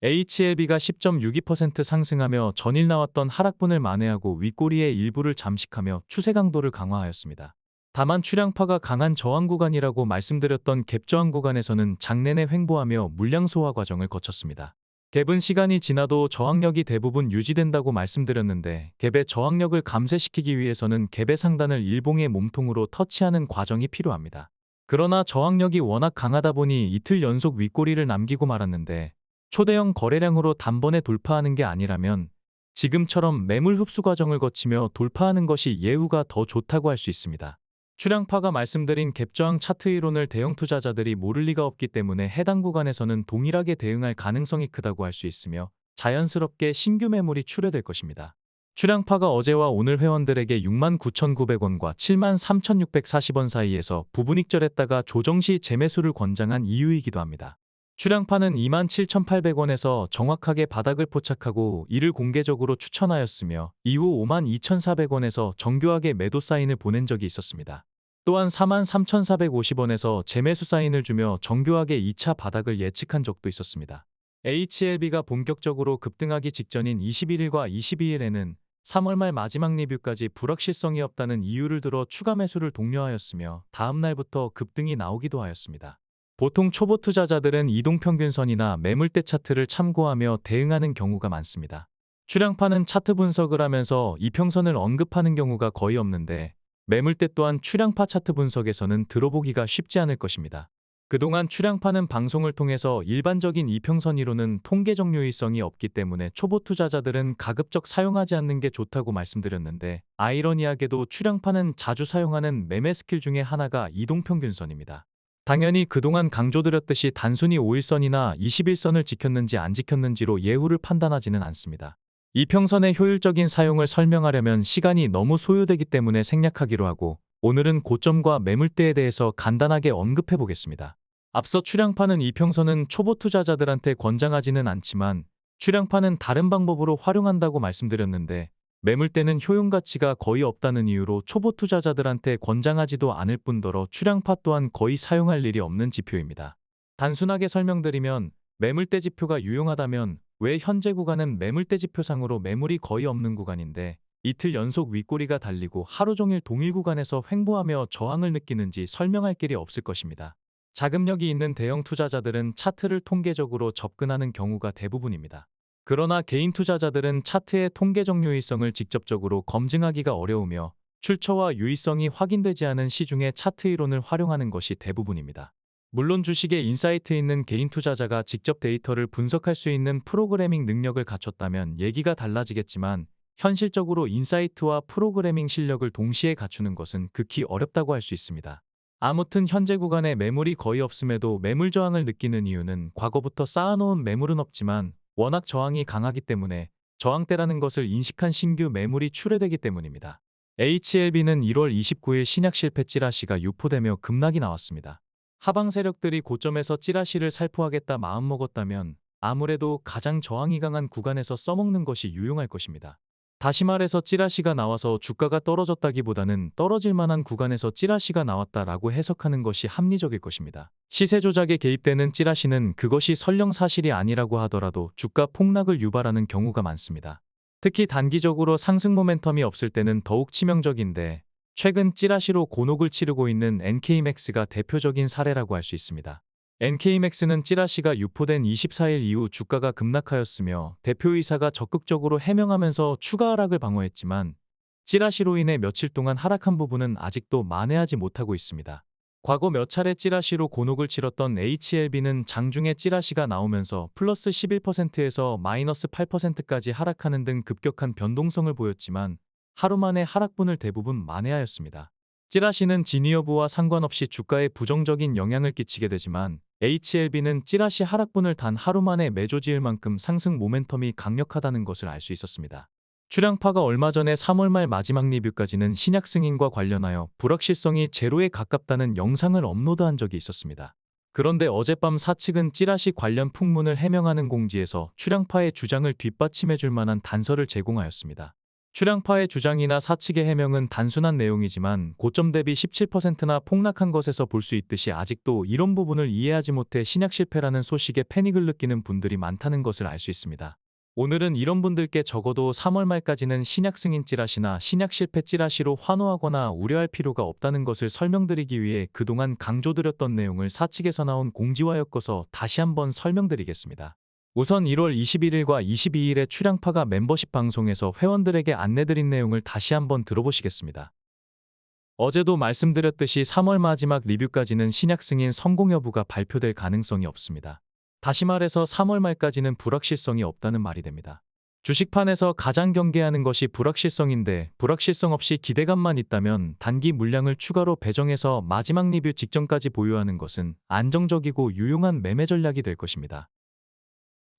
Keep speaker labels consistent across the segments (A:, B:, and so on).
A: HLB가 10.62% 상승하며 전일 나왔던 하락분을 만회하고 윗꼬리의 일부를 잠식하며 추세 강도를 강화하였습니다. 다만 출량파가 강한 저항 구간이라고 말씀드렸던 갭저항 구간에서는 장내내 횡보하며 물량 소화 과정을 거쳤습니다. 갭은 시간이 지나도 저항력이 대부분 유지된다고 말씀드렸는데 갭의 저항력을 감쇄시키기 위해서는 갭의 상단을 일봉의 몸통으로 터치하는 과정이 필요합니다. 그러나 저항력이 워낙 강하다 보니 이틀 연속 윗꼬리를 남기고 말았는데 초대형 거래량으로 단번에 돌파하는 게 아니라면 지금처럼 매물 흡수 과정을 거치며 돌파하는 것이 예후가 더 좋다고 할 수 있습니다. 출량파가 말씀드린 갭저항 차트 이론을 대형 투자자들이 모를 리가 없기 때문에 해당 구간에서는 동일하게 대응할 가능성이 크다고 할 수 있으며 자연스럽게 신규 매물이 출회될 것입니다. 출량파가 어제와 오늘 회원들에게 69,900원과 73,640원 사이에서 부분익절했다가 조정 시 재매수를 권장한 이유이기도 합니다. 출량파는 27,800원에서 정확하게 바닥을 포착하고 이를 공개적으로 추천하였으며 이후 52,400원에서 정교하게 매도 사인을 보낸 적이 있었습니다. 또한 43,450원에서 재매수 사인을 주며 정교하게 2차 바닥을 예측한 적도 있었습니다. HLB가 본격적으로 급등하기 직전인 21일과 22일에는 3월 말 마지막 리뷰까지 불확실성이 없다는 이유를 들어 추가 매수를 독려하였으며 다음 날부터 급등이 나오기도 하였습니다. 보통 초보 투자자들은 이동평균선이나 매물대 차트를 참고하며 대응하는 경우가 많습니다. 출량파는 차트 분석을 하면서 이평선을 언급하는 경우가 거의 없는데 매물대 또한 출량파 차트 분석에서는 들어보기가 쉽지 않을 것입니다. 그동안 출량파는 방송을 통해서 일반적인 이평선 이론은 통계 정유의성이 없기 때문에 초보 투자자들은 가급적 사용하지 않는 게 좋다고 말씀드렸는데 아이러니하게도 출량파는 자주 사용하는 매매 스킬 중에 하나가 이동평균선입니다. 당연히 그동안 강조드렸듯이 단순히 5일선이나 21선을 지켰는지 안 지켰는지로 예후를 판단하지는 않습니다. 이평선의 효율적인 사용을 설명하려면 시간이 너무 소요되기 때문에 생략하기로 하고 오늘은 고점과 매물대에 대해서 간단하게 언급해 보겠습니다. 앞서 출량파는 이평선은 초보 투자자들한테 권장하지는 않지만 출량파는 다른 방법으로 활용한다고 말씀드렸는데 매물대는 효용 가치가 거의 없다는 이유로 초보 투자자들한테 권장하지도 않을 뿐더러 출량파 또한 거의 사용할 일이 없는 지표입니다. 단순하게 설명드리면 매물대 지표가 유용하다면 왜 현재 구간은 매물대 지표상으로 매물이 거의 없는 구간인데 이틀 연속 윗꼬리가 달리고 하루 종일 동일 구간에서 횡보하며 저항을 느끼는지 설명할 길이 없을 것입니다. 자금력이 있는 대형 투자자들은 차트를 통계적으로 접근하는 경우가 대부분입니다. 그러나 개인 투자자들은 차트의 통계적 유의성을 직접적으로 검증하기가 어려우며 출처와 유의성이 확인되지 않은 시중의 차트 이론을 활용하는 것이 대부분입니다. 물론 주식에 인사이트 있는 개인 투자자가 직접 데이터를 분석할 수 있는 프로그래밍 능력을 갖췄다면 얘기가 달라지겠지만 현실적으로 인사이트와 프로그래밍 실력을 동시에 갖추는 것은 극히 어렵다고 할 수 있습니다. 아무튼 현재 구간에 매물이 거의 없음에도 매물 저항을 느끼는 이유는 과거부터 쌓아놓은 매물은 없지만 워낙 저항이 강하기 때문에 저항대라는 것을 인식한 신규 매물이 출회되기 때문입니다. HLB는 1월 29일 신약 실패 찌라시가 유포되며 급락이 나왔습니다. 하방 세력들이 고점에서 찌라시를 살포하겠다 마음먹었다면 아무래도 가장 저항이 강한 구간에서 써먹는 것이 유용할 것입니다. 다시 말해서 찌라시가 나와서 주가가 떨어졌다기보다는 떨어질 만한 구간에서 찌라시가 나왔다라고 해석하는 것이 합리적일 것입니다. 시세 조작에 개입되는 찌라시는 그것이 설령 사실이 아니라고 하더라도 주가 폭락을 유발하는 경우가 많습니다. 특히 단기적으로 상승 모멘텀이 없을 때는 더욱 치명적인데 최근 찌라시로 곤혹을 치르고 있는 NK맥스가 대표적인 사례라고 할 수 있습니다. NK맥스는 찌라시가 유포된 24일 이후 주가가 급락하였으며 대표이사가 적극적으로 해명하면서 추가 하락을 방어했지만 찌라시로 인해 며칠 동안 하락한 부분은 아직도 만회하지 못하고 있습니다. 과거 몇 차례 찌라시로 곤혹을 치렀던 HLB는 장중에 찌라시가 나오면서 플러스 11%에서 마이너스 8%까지 하락하는 등 급격한 변동성을 보였지만 하루 만에 하락분을 대부분 만회하였습니다. 찌라시는 진위 여부와 상관없이 주가에 부정적인 영향을 끼치게 되지만 HLB는 찌라시 하락분을 단 하루 만에 매조지을 만큼 상승 모멘텀이 강력하다는 것을 알 수 있었습니다. 출량파가 얼마 전에 3월 말 마지막 리뷰까지는 신약 승인과 관련하여 불확실성이 제로에 가깝다는 영상을 업로드한 적이 있었습니다. 그런데 어젯밤 사측은 찌라시 관련 풍문을 해명하는 공지에서 출량파의 주장을 뒷받침해줄 만한 단서를 제공하였습니다. 출향파의 주장이나 사측의 해명은 단순한 내용이지만 고점 대비 17%나 폭락한 것에서 볼 수 있듯이 아직도 이런 부분을 이해하지 못해 신약 실패라는 소식에 패닉을 느끼는 분들이 많다는 것을 알 수 있습니다. 오늘은 이런 분들께 적어도 3월 말까지는 신약 승인 찌라시나 신약 실패 찌라시로 환호하거나 우려할 필요가 없다는 것을 설명드리기 위해 그동안 강조드렸던 내용을 사측에서 나온 공지와 엮어서 다시 한번 설명드리겠습니다. 우선 1월 21일과 22일에 출향파가 멤버십 방송에서 회원들에게 안내드린 내용을 다시 한번 들어보시겠습니다. 어제도 말씀드렸듯이 3월 마지막 리뷰까지는 신약 승인 성공 여부가 발표될 가능성이 없습니다. 다시 말해서 3월 말까지는 불확실성이 없다는 말이 됩니다. 주식판에서 가장 경계하는 것이 불확실성인데 불확실성 없이 기대감만 있다면 단기 물량을 추가로 배정해서 마지막 리뷰 직전까지 보유하는 것은 안정적이고 유용한 매매 전략이 될 것입니다.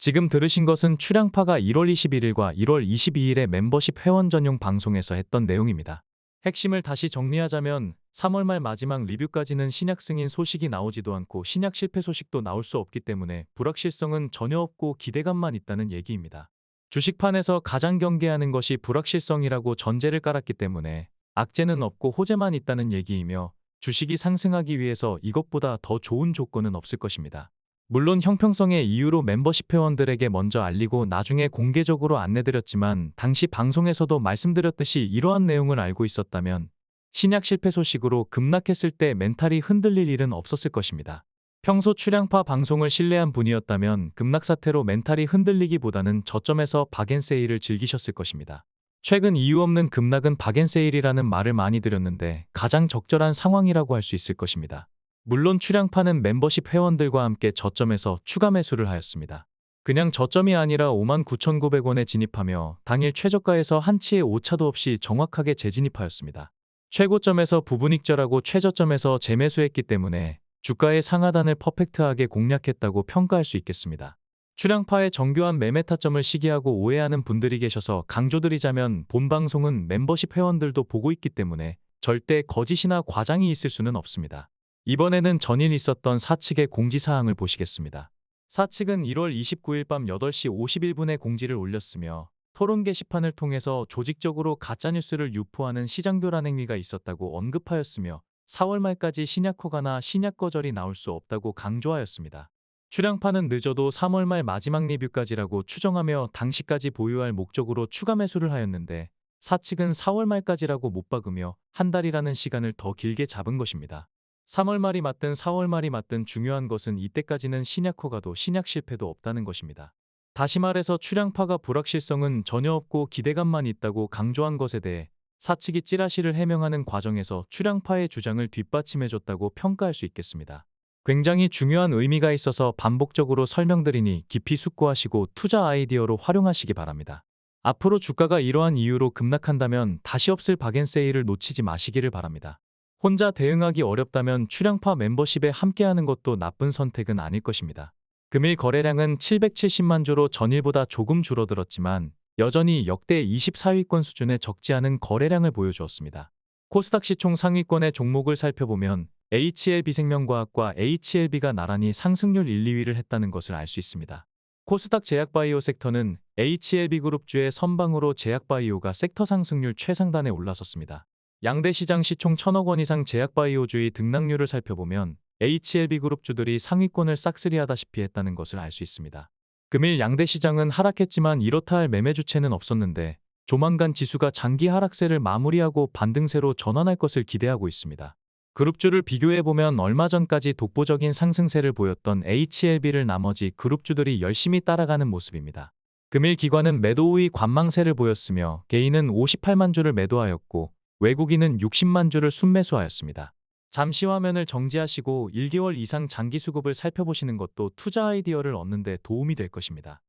A: 지금 들으신 것은 출향파가 1월 21일과 1월 22일에 멤버십 회원 전용 방송에서 했던 내용입니다. 핵심을 다시 정리하자면 3월 말 마지막 리뷰까지는 신약 승인 소식이 나오지도 않고 신약 실패 소식도 나올 수 없기 때문에 불확실성은 전혀 없고 기대감만 있다는 얘기입니다. 주식판에서 가장 경계하는 것이 불확실성이라고 전제를 깔았기 때문에 악재는 없고 호재만 있다는 얘기이며 주식이 상승하기 위해서 이것보다 더 좋은 조건은 없을 것입니다. 물론 형평성의 이유로 멤버십 회원들에게 먼저 알리고 나중에 공개적으로 안내드렸지만 당시 방송에서도 말씀드렸듯이 이러한 내용을 알고 있었다면 신약 실패 소식으로 급락했을 때 멘탈이 흔들릴 일은 없었을 것입니다. 평소 출향파 방송을 신뢰한 분이었다면 급락 사태로 멘탈이 흔들리기보다는 저점에서 박앤세일을 즐기셨을 것입니다. 최근 이유 없는 급락은 박앤세일이라는 말을 많이 들었는데 가장 적절한 상황이라고 할 수 있을 것입니다. 물론 출향파는 멤버십 회원들과 함께 저점에서 추가 매수를 하였습니다. 그냥 저점이 아니라 59,900원에 진입하며 당일 최저가에서 한치의 오차도 없이 정확하게 재진입하였습니다. 최고점에서 부분익절하고 최저점에서 재매수했기 때문에 주가의 상하단을 퍼펙트하게 공략했다고 평가할 수 있겠습니다. 출향파의 정교한 매매 타점을 시기하고 오해하는 분들이 계셔서 강조드리자면 본 방송은 멤버십 회원들도 보고 있기 때문에 절대 거짓이나 과장이 있을 수는 없습니다. 이번에는 전일 있었던 사측의 공지사항을 보시겠습니다. 사측은 1월 29일 밤 8시 51분에 공지를 올렸으며 토론 게시판을 통해서 조직적으로 가짜뉴스를 유포하는 시장교란 행위가 있었다고 언급하였으며 4월 말까지 신약 허가나 신약 거절이 나올 수 없다고 강조하였습니다. 출향파는 늦어도 3월 말 마지막 리뷰까지라고 추정하며 당시까지 보유할 목적으로 추가 매수를 하였는데 사측은 4월 말까지라고 못 박으며 한 달이라는 시간을 더 길게 잡은 것입니다. 3월 말이 맞든 4월 말이 맞든 중요한 것은 이때까지는 신약 허가도 신약 실패도 없다는 것입니다. 다시 말해서 출향파가 불확실성은 전혀 없고 기대감만 있다고 강조한 것에 대해 사측이 찌라시를 해명하는 과정에서 출향파의 주장을 뒷받침해줬다고 평가할 수 있겠습니다. 굉장히 중요한 의미가 있어서 반복적으로 설명드리니 깊이 숙고하시고 투자 아이디어로 활용하시기 바랍니다. 앞으로 주가가 이러한 이유로 급락한다면 다시 없을 박앤세일을 놓치지 마시기를 바랍니다. 혼자 대응하기 어렵다면 출향파 멤버십에 함께하는 것도 나쁜 선택은 아닐 것입니다. 금일 거래량은 770만 주로 전일보다 조금 줄어들었지만 여전히 역대 24위권 수준의 적지 않은 거래량을 보여주었습니다. 코스닥 시총 상위권의 종목을 살펴보면 HLB생명과학과 HLB가 나란히 상승률 1, 2위를 했다는 것을 알 수 있습니다. 코스닥 제약바이오 섹터는 HLB그룹주의 선방으로 제약바이오가 섹터 상승률 최상단에 올라섰습니다. 양대 시장 시총 1,000억 원 이상 제약바이오주의 등락률을 살펴보면 HLB그룹주들이 상위권을 싹쓸이하다시피 했다는 것을 알 수 있습니다. 금일 양대 시장은 하락했지만 이렇다 할 매매 주체는 없었는데 조만간 지수가 장기 하락세를 마무리하고 반등세로 전환할 것을 기대하고 있습니다. 그룹주를 비교해보면 얼마 전까지 독보적인 상승세를 보였던 HLB를 나머지 그룹주들이 열심히 따라가는 모습입니다. 금일 기관은 매도 우위 관망세를 보였으며 개인은 58만 주를 매도하였고 외국인은 60만 주를 순매수하였습니다. 잠시 화면을 정지하시고 1개월 이상 장기 수급을 살펴보시는 것도 투자 아이디어를 얻는 데 도움이 될 것입니다.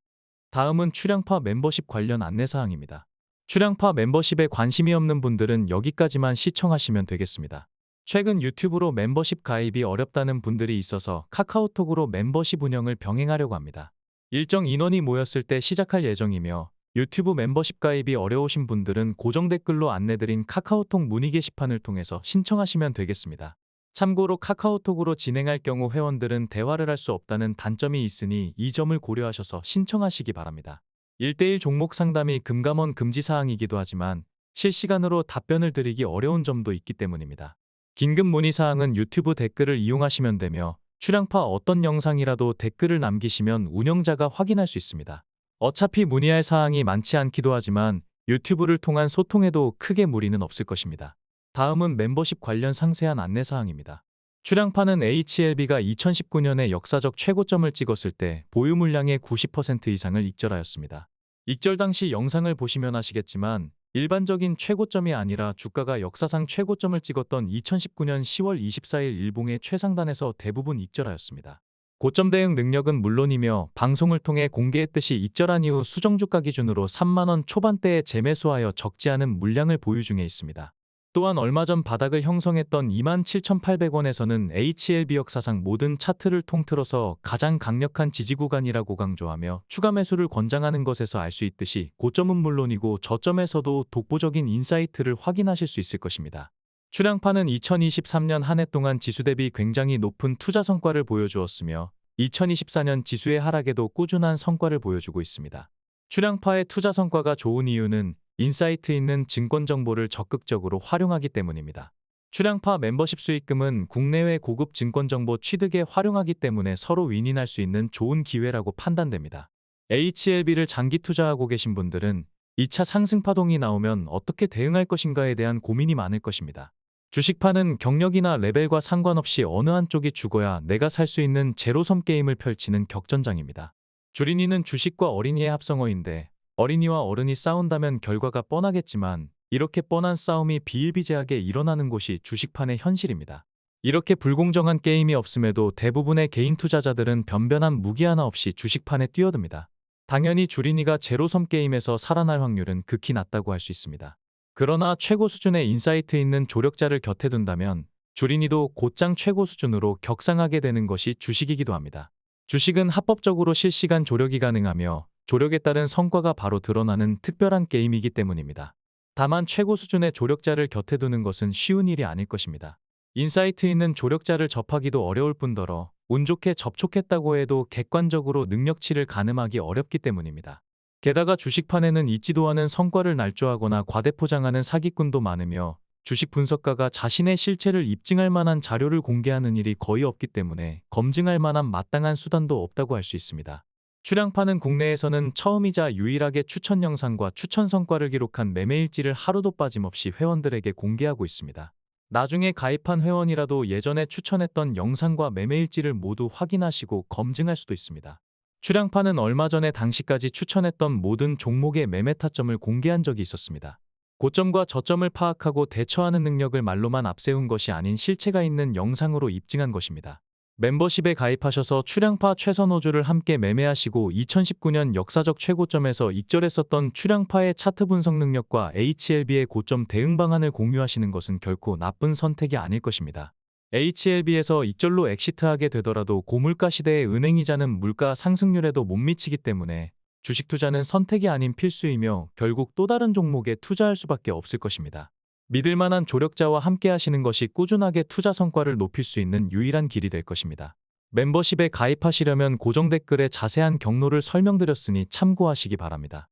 A: 다음은 출향파 멤버십 관련 안내사항입니다. 출향파 멤버십에 관심이 없는 분들은 여기까지만 시청하시면 되겠습니다. 최근 유튜브로 멤버십 가입이 어렵다는 분들이 있어서 카카오톡으로 멤버십 운영을 병행하려고 합니다. 일정 인원이 모였을 때 시작할 예정이며 유튜브 멤버십 가입이 어려우신 분들은 고정 댓글로 안내드린 카카오톡 문의 게시판을 통해서 신청하시면 되겠습니다. 참고로 카카오톡으로 진행할 경우 회원들은 대화를 할 수 없다는 단점이 있으니 이 점을 고려하셔서 신청하시기 바랍니다. 1대1 종목 상담이 금감원 금지 사항이기도 하지만 실시간으로 답변을 드리기 어려운 점도 있기 때문입니다. 긴급 문의 사항은 유튜브 댓글을 이용하시면 되며 출향파 어떤 영상이라도 댓글을 남기시면 운영자가 확인할 수 있습니다. 어차피 문의할 사항이 많지 않기도 하지만 유튜브를 통한 소통에도 크게 무리는 없을 것입니다. 다음은 멤버십 관련 상세한 안내 사항입니다. 출향파는 HLB가 2019년에 역사적 최고점을 찍었을 때 보유 물량의 90% 이상을 익절하였습니다. 익절 당시 영상을 보시면 아시겠지만 일반적인 최고점이 아니라 주가가 역사상 최고점을 찍었던 2019년 10월 24일 일봉의 최상단에서 대부분 익절하였습니다. 고점 대응 능력은 물론이며 방송을 통해 공개했듯이 익절한 이후 수정주가 기준으로 3만원 초반대에 재매수하여 적지 않은 물량을 보유 중에 있습니다. 또한 얼마 전 바닥을 형성했던 27,800원에서는 HLB 역사상 모든 차트를 통틀어서 가장 강력한 지지 구간이라고 강조하며 추가 매수를 권장하는 것에서 알 수 있듯이 고점은 물론이고 저점에서도 독보적인 인사이트를 확인하실 수 있을 것입니다. 출향파는 2023년 한 해 동안 지수 대비 굉장히 높은 투자 성과를 보여주었으며 2024년 지수의 하락에도 꾸준한 성과를 보여주고 있습니다. 출향파의 투자 성과가 좋은 이유는 인사이트 있는 증권 정보를 적극적으로 활용하기 때문입니다. 출향파 멤버십 수익금은 국내외 고급 증권 정보 취득에 활용하기 때문에 서로 윈윈할 수 있는 좋은 기회라고 판단됩니다. HLB를 장기 투자하고 계신 분들은 2차 상승 파동이 나오면 어떻게 대응할 것인가에 대한 고민이 많을 것입니다. 주식파는 경력이나 레벨과 상관없이 어느 한쪽이 죽어야 내가 살 수 있는 제로섬 게임을 펼치는 격전장입니다. 주린이는 주식과 어린이의 합성어인데 어린이와 어른이 싸운다면 결과가 뻔하겠지만 이렇게 뻔한 싸움이 비일비재하게 일어나는 곳이 주식판의 현실입니다. 이렇게 불공정한 게임이 없음에도 대부분의 개인 투자자들은 변변한 무기 하나 없이 주식판에 뛰어듭니다. 당연히 주린이가 제로섬 게임에서 살아날 확률은 극히 낮다고 할 수 있습니다. 그러나 최고 수준의 인사이트 있는 조력자를 곁에 둔다면 주린이도 곧장 최고 수준으로 격상하게 되는 것이 주식이기도 합니다. 주식은 합법적으로 실시간 조력이 가능하며 조력에 따른 성과가 바로 드러나는 특별한 게임이기 때문입니다. 다만 최고 수준의 조력자를 곁에 두는 것은 쉬운 일이 아닐 것입니다. 인사이트 있는 조력자를 접하기도 어려울 뿐더러 운 좋게 접촉했다고 해도 객관적으로 능력치를 가늠하기 어렵기 때문입니다. 게다가 주식판에는 있지도 않은 성과를 날조하거나 과대포장하는 사기꾼도 많으며 주식 분석가가 자신의 실체를 입증할 만한 자료를 공개하는 일이 거의 없기 때문에 검증할 만한 마땅한 수단도 없다고 할 수 있습니다. 출향파는 국내에서는 처음이자 유일하게 추천 영상과 추천 성과를 기록한 매매일지를 하루도 빠짐없이 회원들에게 공개하고 있습니다. 나중에 가입한 회원이라도 예전에 추천했던 영상과 매매일지를 모두 확인하시고 검증할 수도 있습니다. 출향파는 얼마 전에 당시까지 추천했던 모든 종목의 매매 타점을 공개한 적이 있었습니다. 고점과 저점을 파악하고 대처하는 능력을 말로만 앞세운 것이 아닌 실체가 있는 영상으로 입증한 것입니다. 멤버십에 가입하셔서 출향파 최선 호주를 함께 매매하시고 2019년 역사적 최고점에서 익절했었던 출향파의 차트 분석 능력과 HLB의 고점 대응 방안을 공유하시는 것은 결코 나쁜 선택이 아닐 것입니다. HLB에서 익절로 엑시트하게 되더라도 고물가 시대의 은행이자는 물가 상승률에도 못 미치기 때문에 주식 투자는 선택이 아닌 필수이며 결국 또 다른 종목에 투자할 수밖에 없을 것입니다. 믿을 만한 조력자와 함께 하시는 것이 꾸준하게 투자 성과를 높일 수 있는 유일한 길이 될 것입니다. 멤버십에 가입하시려면 고정 댓글에 자세한 경로를 설명드렸으니 참고하시기 바랍니다.